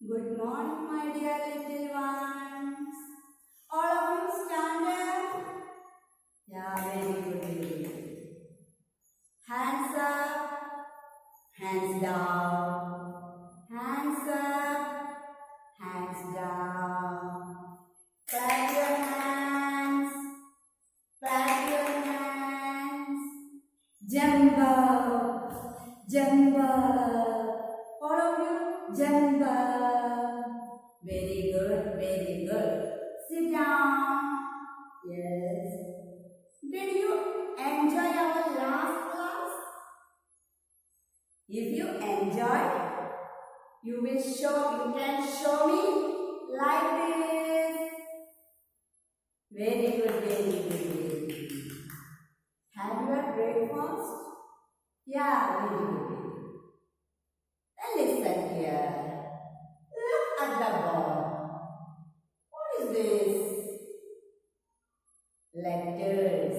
Good morning, my dear little ones. All of you stand up. Yeah, very good, very good. Hands up, hands down. Hands up, hands down. Clap your hands, clap your hands. Jump up, jump up. All of you, jump up. Very good, very good. Sit down. Yes. Did you enjoy our last class? If you enjoyed, you can show me like this. Very good, very good, very good. Have your breakfast? Yeah, very good, very good. Then listen here. Look at the board. What is this? Letters.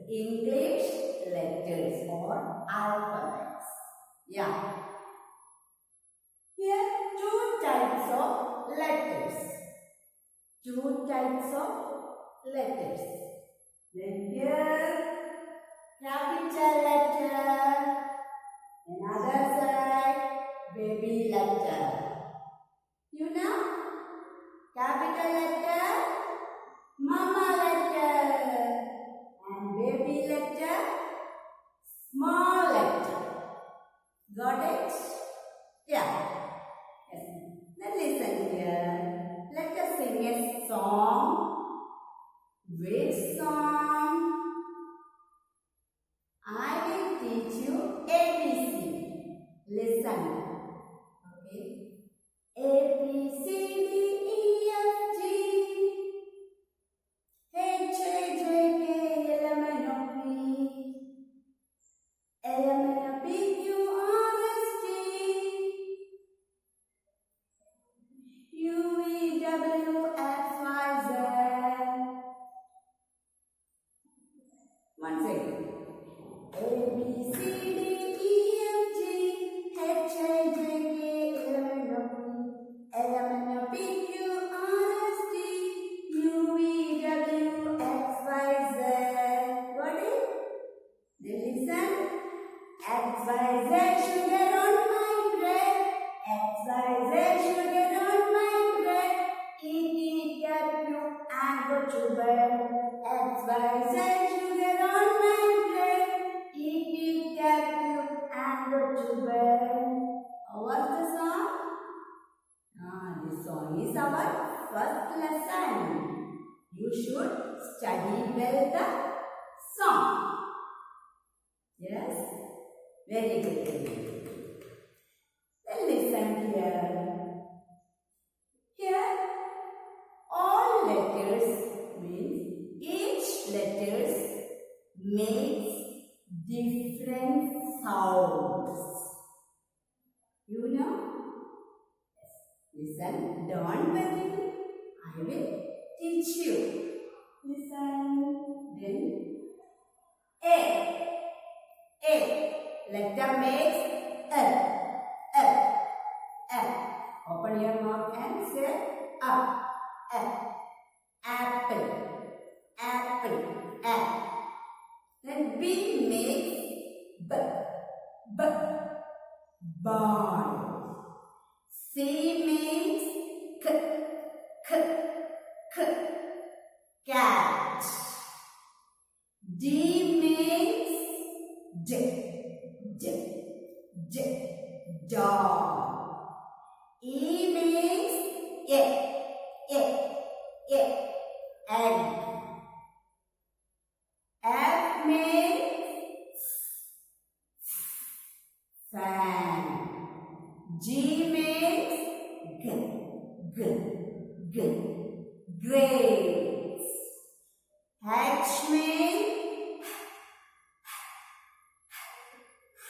English letters or alphabets. Yeah. Here two types of letters. Two types of letters. Then here capital letter. Another side baby letter. You know? Capital letter, mama letter. And baby letter, small letter. Got it? Yeah. Yes. Then listen here. Let us sing a song. Which song? I will teach you ABC. Listen. Okay. A, B, C, D, E, F, G, H, I, J, K, L, M, N, O, P, L, M, N, O, P, Q, R, S, T, U, V, W, X, Y, Z. One second. A, B, C, D, E, F, G, H, I, J, K, L, M, N, O, P, L, M, N, O, P, Q, R, S, T, U, V, W, X, Y, Z. Got it? Then listen. X, Y, Z, sugar on my bread. X, Y, Z, sugar on my bread. E, T, W, and go to bed. X, Y, Z, sugar on my bread. E, T, W, and go to bed. What's the song? This song is our first lesson. You should study well the song. Yes? Very good, very good. Then listen here. Here, all letters means each letters makes different sounds. You know? Listen, don't worry. I will teach you. Listen. Then A. Letter makes L. L. L. Open your mouth and say up. L. Apple. Apple. L. Then B makes B. B. Ball. C makes K. K. K. Cat. D makes D. D. D. Dog. E makes A. A. A. Egg. F makes fan. G makes G. G. G. Grapes. H makes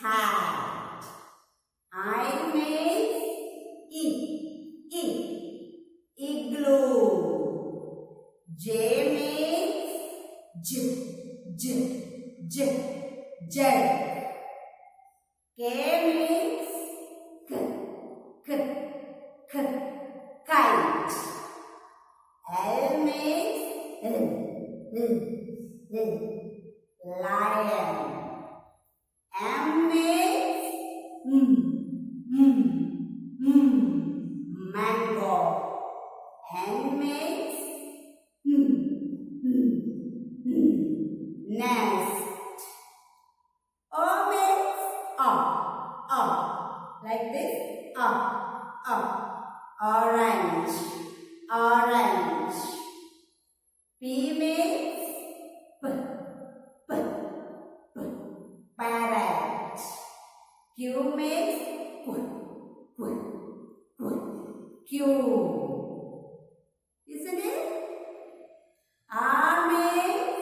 hat. I makes E. E. Igloo. J makes J. J. J. Jet. K makes K. K. K. Lion. M makes mango. N makes nest. O makes like this. Orange. P makes parrot. Q makes Q. Isn't it? R makes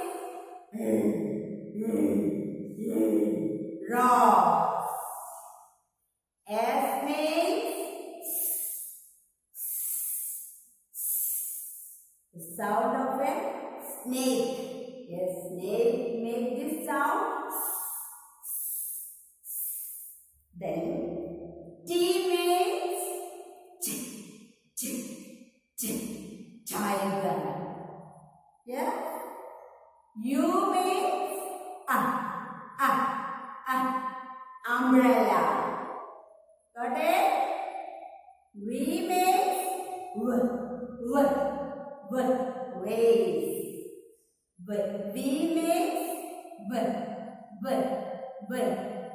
rose. S makes the sound of a snake. Yes, snake make this sound. Then T makes tiger. Yeah. U makes umbrella. Got it? V makes vase. V makes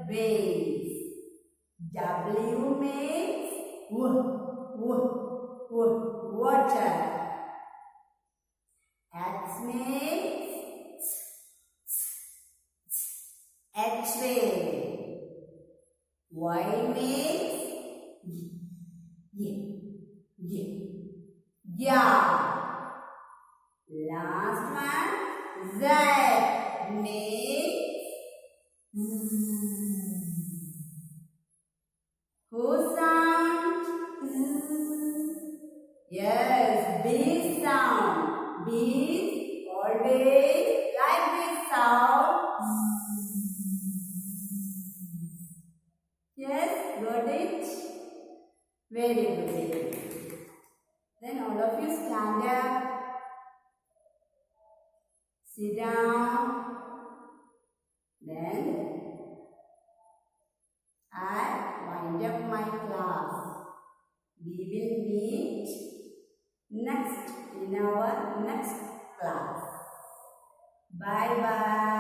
vase. W makes water. X makes X-ray. Y makes yeah. Last one, Z makes who sound? Yes, bee sound. Bees always like this sound. Yes, got it? Very good. Then all of you stand up. Sit down. Then I wind up my class. We will meet next in our next class. Bye bye.